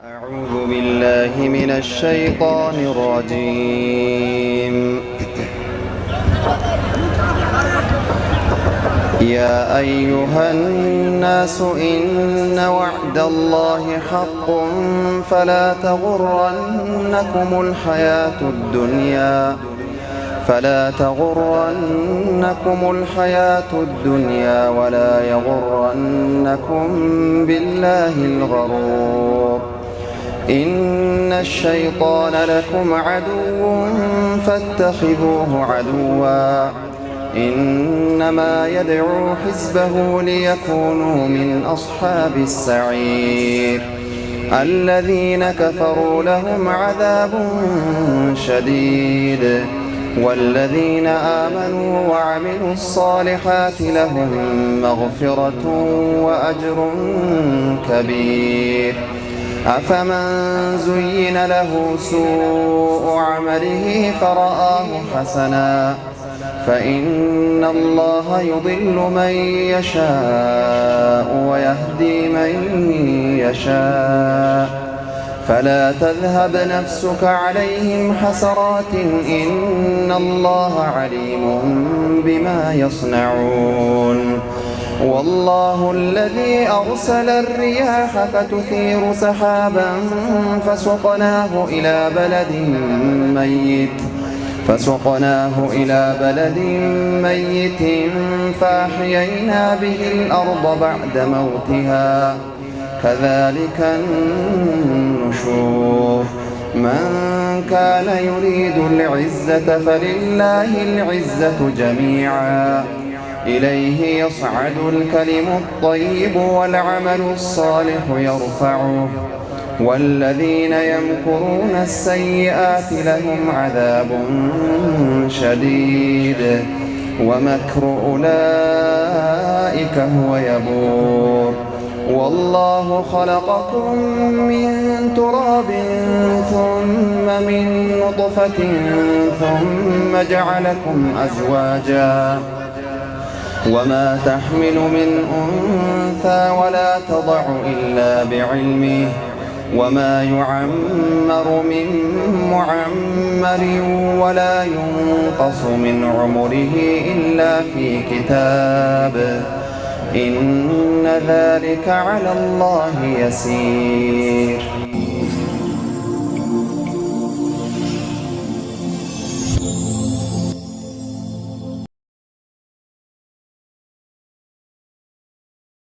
أعوذ بالله من الشيطان الرجيم. يا أيها الناس إن وعد الله حق فلا تغرنكم الحياة الدنيا ولا يغرنكم بالله الغرور. إن الشيطان لكم عدو فاتخذوه عدوا إنما يدعو حزبه ليكونوا من أصحاب السعير. الذين كفروا لهم عذاب شديد والذين آمنوا وعملوا الصالحات لهم مغفرة وأجر كبير. أفمن زين له سوء عمله فرآه حسنا فإن الله يضل من يشاء ويهدي من يشاء فلا تذهب نفسك عليهم حسرات إن الله عليم بما يصنعون. والله الذي أرسل الرياح فتثير سحابا فسقناه إلى بلد ميت فأحيينا به الأرض بعد موتها كذلك النشور. من كان يريد العزة فلله العزة جميعا إليه يصعد الكلم الطيب والعمل الصالح يرفعه والذين يمكرون السيئات لهم عذاب شديد ومكر أولئك هو يبور. والله خلقكم من تراب ثم من نطفة ثم جعلكم أزواجا وما تحمل من أنثى ولا تضع إلا بعلمه وما يعمر من معمر ولا ينقص من عمره إلا في كتاب إن ذلك على الله يسير.